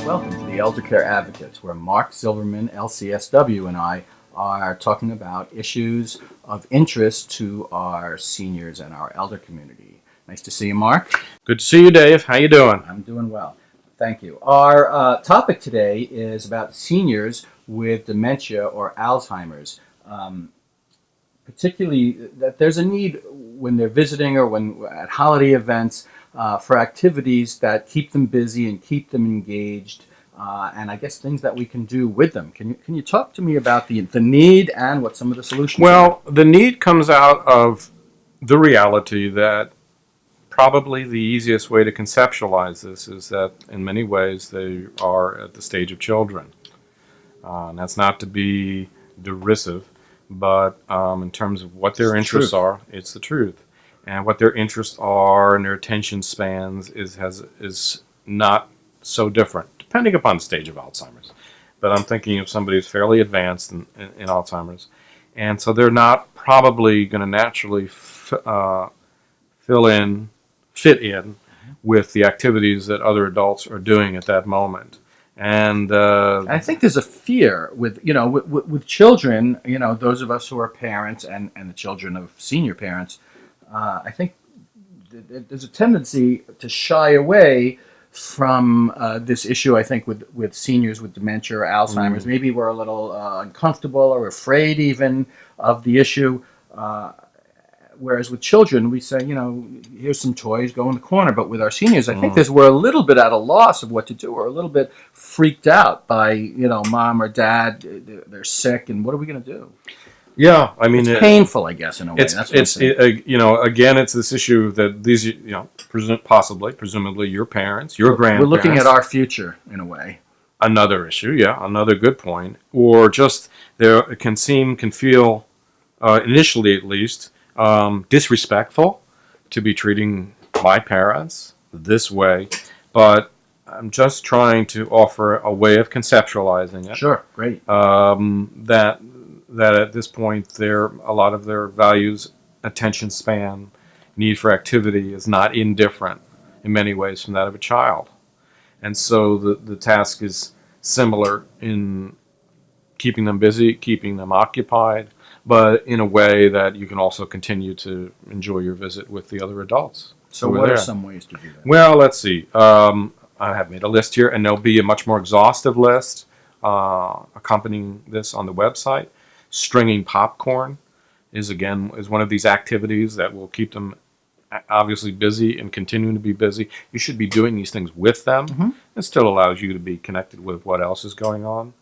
Welcome to the Elder Care Advocates, where Mark Silverman, LCSW, and I are talking about issues of interest to our seniors and our elder community. Nice to see you, Mark. Good to see you, Dave. How you doing? I'm doing well. Thank you. Our topic today is about seniors with dementia or Alzheimer's. Particularly that there's a need when they're visiting or when at holiday events for activities that keep them busy and keep them engaged, and I guess things that we can do with them. Can you talk to me about the need and what some of the solutions are? Well, the need comes out of the reality that probably the easiest way to conceptualize this is that in many ways they are at the stage of children. And that's not to be derisive, but in terms of what their interests are, it's the truth. And what their interests are and their attention spans is not so different, depending upon the stage of Alzheimer's. But I'm thinking of somebody who's fairly advanced in Alzheimer's. And so they're not probably going to naturally fit in with the activities that other adults are doing at that moment. And I think there's a fear with with children, those of us who are parents and the children of senior parents. I think there's a tendency to shy away from this issue. I think with seniors with dementia or Alzheimer's, maybe we're a little uncomfortable or afraid even of the issue. Whereas with children, we say, here's some toys, go in the corner. But with our seniors, I think we're a little bit at a loss of what to do. We're a little bit freaked out by, mom or dad, they're sick, and what are we going to do? Yeah, I mean, it's painful, I guess, in a way. Again, it's this issue that these, presumably your parents, your grandparents. We're looking at our future in a way. Another issue, another good point. Or just it can feel, initially at least, disrespectful to be treating my parents this way, but I'm just trying to offer a way of conceptualizing it. Sure, great. That at this point, a lot of their values, attention span, need for activity is not indifferent in many ways from that of a child. And so the task is similar in keeping them busy, keeping them occupied, but in a way that you can also continue to enjoy your visit with the other adults. So what are some ways to do that? Well, let's see. I have made a list here, and there'll be a much more exhaustive list accompanying this on the website. Stringing popcorn is one of these activities that will keep them obviously busy and continuing to be busy. You should be doing these things with them. Mm-hmm. It still allows you to be connected with what else is going on.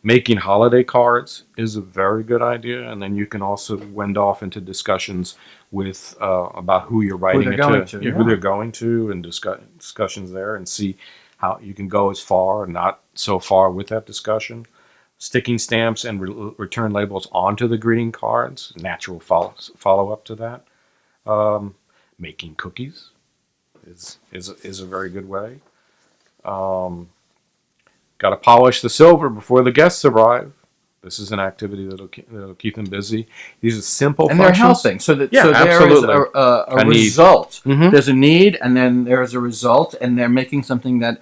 Making holiday cards is a very good idea, and then you can also wend off into discussions with about who you're writing who they're going to, and discussions there, and see how you can go as far and not so far with that discussion. Sticking stamps and return labels onto the greeting cards, natural follow up to that. Making cookies is a very good way. Got to polish the silver before the guests arrive. This is an activity that'll keep them busy. These are simple and functions. They're helping. So there is a result. Mm-hmm. There's a need, and then there's a result, and they're making something that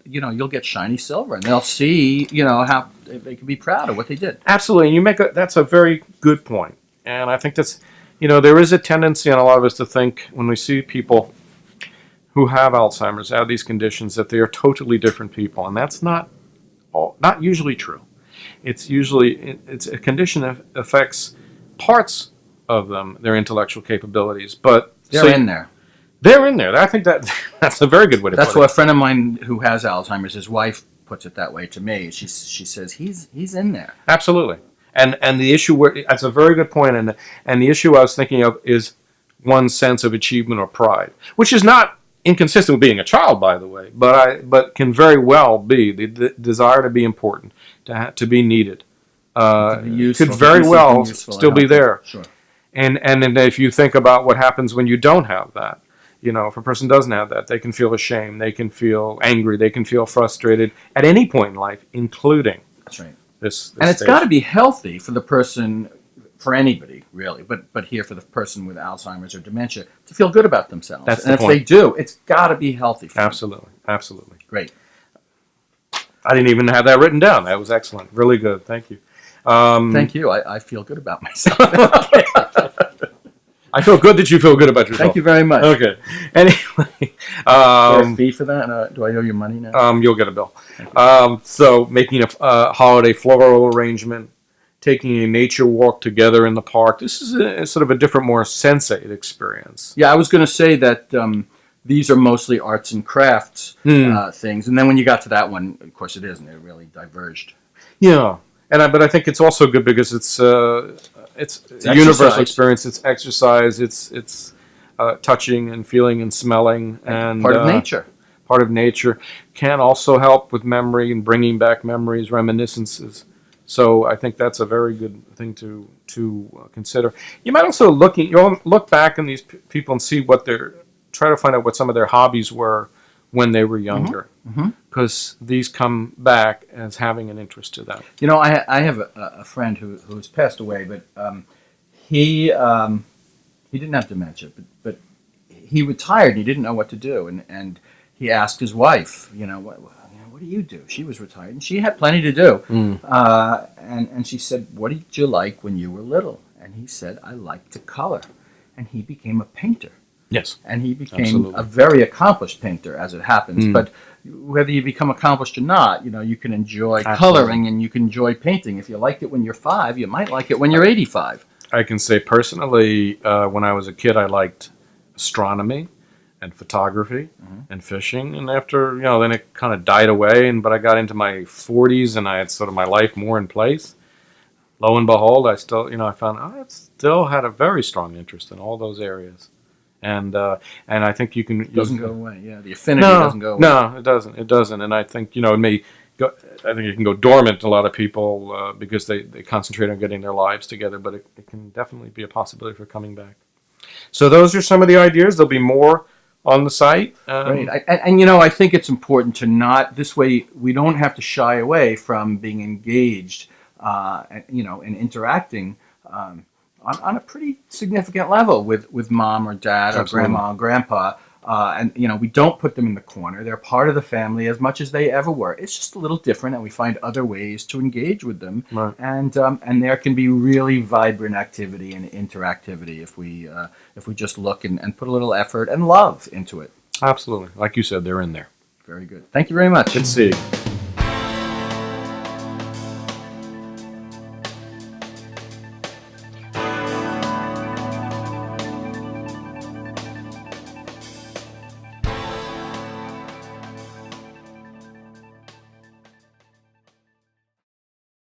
you'll get shiny silver, and they'll see how they can be proud of what they did. Absolutely, and that's a very good point. And I think that's there is a tendency in a lot of us to think when we see people who have Alzheimer's, have these conditions, that they are totally different people, and that's not usually true. It's a condition that affects parts of them, their intellectual capabilities, but they're in there. They're in there. I think that's a very good way to put it. That's what a friend of mine who has Alzheimer's, his wife puts it that way to me. She says he's in there. Absolutely. And the issue that's a very good point, and the issue I was thinking of is one's sense of achievement or pride, which is not inconsistent with being a child, by the way, but can very well be the desire to be important, to be needed. To be useful, could very well still be there. Sure. And if you think about what happens when you don't have that, if a person doesn't have that, they can feel ashamed, they can feel angry, they can feel frustrated at any point in life, including that's right. This and it's got to be healthy for the person for anybody really, but here for the person with Alzheimer's or dementia to feel good about themselves. That's and the if point. they do, it's got to be healthy for them. Absolutely, absolutely. Great. I didn't even have that written down. That was excellent. Really good. Thank you. Thank you. I feel good about myself. I feel good that you feel good about yourself. Thank you very much. Okay. Anyway, Is there a fee for that? Do I owe you money now? you'll get a bill. So making a holiday floral arrangement, taking a nature walk together in the park. This is sort of a different, more sensate experience. Yeah, I was going to say that these are mostly arts and crafts things, and then when you got to that one, of course, it isn't. It really diverged. Yeah, but I think it's also good because it's a universal experience. It's exercise. It's touching and feeling and smelling and Part of nature. Part of nature can also help with memory and bringing back memories, reminiscences. So I think that's a very good thing to consider. You might also look back in these people and see try to find out what some of their hobbies were when they were younger, because these come back as having an interest to them. You know, I have a friend who's passed away, but he didn't have dementia, but he retired and he didn't know what to do, and he asked his wife, what do you do? She was retired and she had plenty to do, and she said, what did you like when you were little? And he said, I liked to color, and he became a painter. Yes. And he became Absolutely. a very accomplished painter, as it happens. But whether you become accomplished or not, you can enjoy coloring and you can enjoy painting. If you liked it when you're 5, you might like it when you're 85. I can say personally, when I was a kid, I liked astronomy and photography and fishing. And after, then it kind of died away. But I got into my 40s and I had sort of my life more in place. Lo and behold, I still, I found I still had a very strong interest in all those areas. And I think you can. It doesn't go away. Yeah, the affinity doesn't go away. No, it doesn't. It doesn't. And I think it may go. I think it can go dormant to a lot of people because they concentrate on getting their lives together. But it can definitely be a possibility for coming back. So those are some of the ideas. There'll be more on the site. Right. I think it's important to not. This way, we don't have to shy away from being engaged. And interacting. On a pretty significant level with mom or dad or grandma or grandpa. And we don't put them in the corner. They're part of the family as much as they ever were. It's just a little different, and we find other ways to engage with them. Right. And there can be really vibrant activity and interactivity if we just look and put a little effort and love into it. Absolutely. Like you said, they're in there. Very good. Thank you very much. Good to see you.